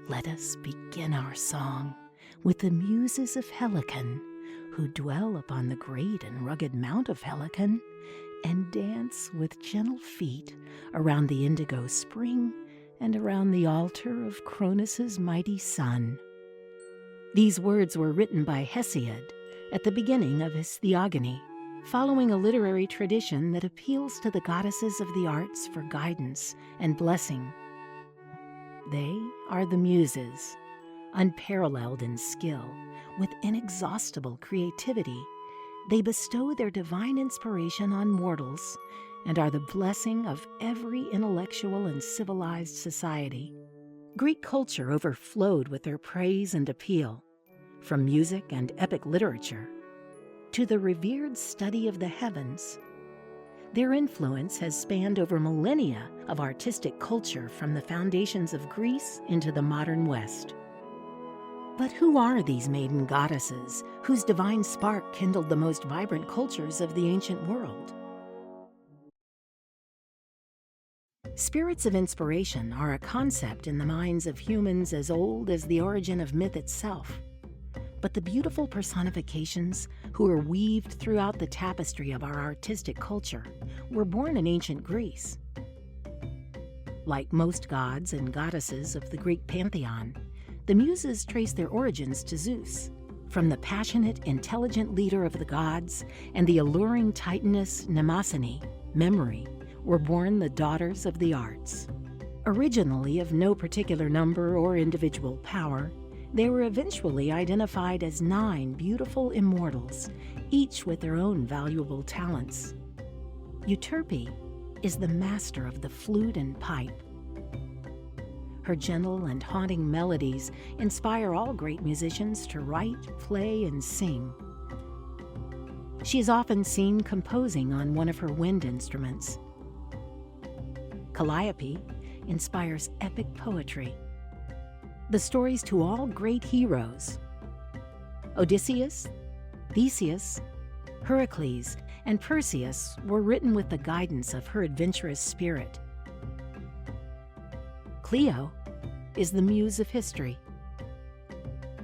Let us begin our song with the Muses of Helicon, who dwell upon the great and rugged mount of Helicon and dance with gentle feet around the indigo spring and around the altar of Cronus's mighty son. These words were written by Hesiod at the beginning of his Theogony, following a literary tradition that appeals to the goddesses of the arts for guidance and blessing. They are the Muses, unparalleled in skill, with inexhaustible creativity. They bestow their divine inspiration on mortals and are the blessing of every intellectual and civilized society. Greek culture overflowed with their praise and appeal, from music and epic literature to the revered study of the heavens. Their influence has spanned over millennia of artistic culture from the foundations of Greece into the modern West. But who are these maiden goddesses whose divine spark kindled the most vibrant cultures of the ancient world? Spirits of inspiration are a concept in the minds of humans as old as the origin of myth itself. But the beautiful personifications who are weaved throughout the tapestry of our artistic culture were born in ancient Greece. Like most gods and goddesses of the Greek pantheon, the Muses trace their origins to Zeus. From the passionate, intelligent leader of the gods and the alluring titaness Mnemosyne, Memory, were born the daughters of the arts. Originally of no particular number or individual power, they were eventually identified as 9 beautiful immortals, each with their own valuable talents. Euterpe is the master of the flute and pipe. Her gentle and haunting melodies inspire all great musicians to write, play, and sing. She is often seen composing on one of her wind instruments. Calliope inspires epic poetry, the stories to all great heroes. Odysseus, Theseus, Heracles, and Perseus were written with the guidance of her adventurous spirit. Clio is the muse of history.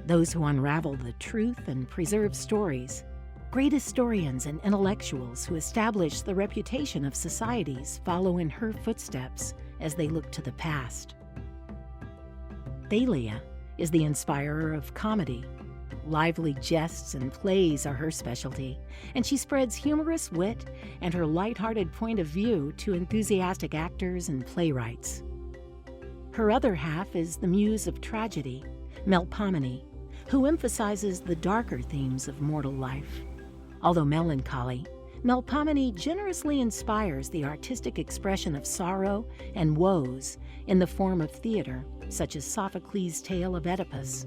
Those who unravel the truth and preserve stories, great historians and intellectuals who establish the reputation of societies follow in her footsteps as they look to the past. Thalia is the inspirer of comedy. Lively jests and plays are her specialty, and she spreads humorous wit and her light-hearted point of view to enthusiastic actors and playwrights. Her other half is the muse of tragedy, Melpomene, who emphasizes the darker themes of mortal life. Although melancholy, Melpomene generously inspires the artistic expression of sorrow and woes in the form of theater, such as Sophocles' tale of Oedipus.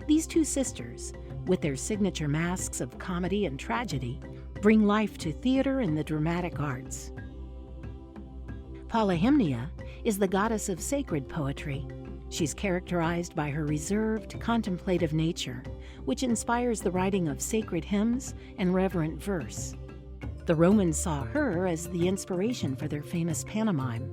These two sisters, with their signature masks of comedy and tragedy, bring life to theater and the dramatic arts. Polyhymnia is the goddess of sacred poetry. She's characterized by her reserved, contemplative nature, which inspires the writing of sacred hymns and reverent verse. The Romans saw her as the inspiration for their famous pantomime.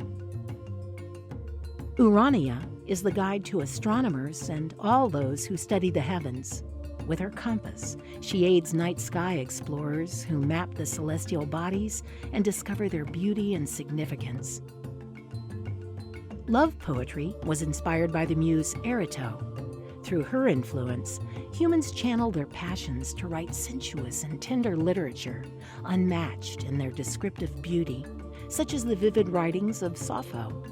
Urania is the guide to astronomers and all those who study the heavens. With her compass, she aids night sky explorers who map the celestial bodies and discover their beauty and significance. Love poetry was inspired by the muse Erato. Through her influence, humans channel their passions to write sensuous and tender literature, unmatched in their descriptive beauty, such as the vivid writings of Sappho.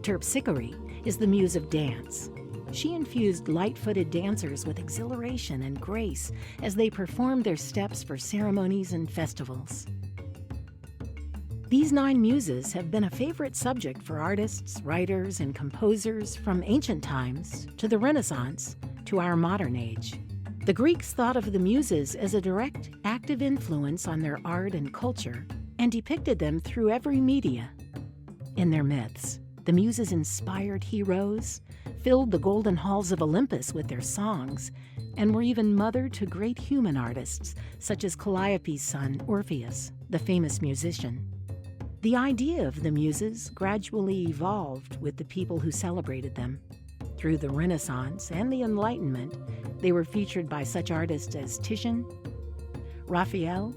Terpsichore is the muse of dance. She infused light-footed dancers with exhilaration and grace as they performed their steps for ceremonies and festivals. These 9 muses have been a favorite subject for artists, writers, and composers from ancient times to the Renaissance to our modern age. The Greeks thought of the muses as a direct, active influence on their art and culture and depicted them through every media. In their myths, the muses inspired heroes, filled the golden halls of Olympus with their songs, and were even mother to great human artists such as Calliope's son Orpheus, the famous musician. The idea of the Muses gradually evolved with the people who celebrated them. Through the Renaissance and the Enlightenment, they were featured by such artists as Titian, Raphael,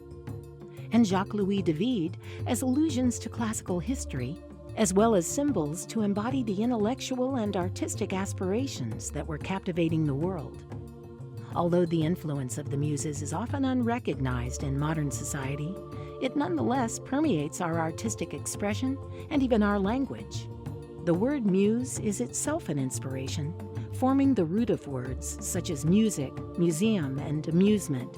and Jacques-Louis David as allusions to classical history, as well as symbols to embody the intellectual and artistic aspirations that were captivating the world. Although the influence of the Muses is often unrecognized in modern society, it nonetheless permeates our artistic expression and even our language. The word muse is itself an inspiration, forming the root of words such as music, museum, and amusement.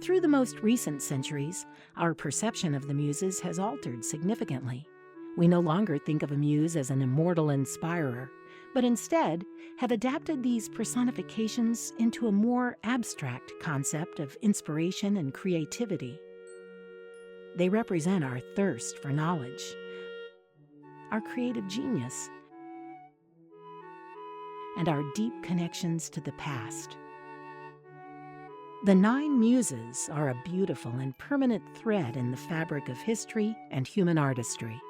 Through the most recent centuries, our perception of the Muses has altered significantly. We no longer think of a muse as an immortal inspirer, but instead have adapted these personifications into a more abstract concept of inspiration and creativity. They represent our thirst for knowledge, our creative genius, and our deep connections to the past. The 9 Muses are a beautiful and permanent thread in the fabric of history and human artistry.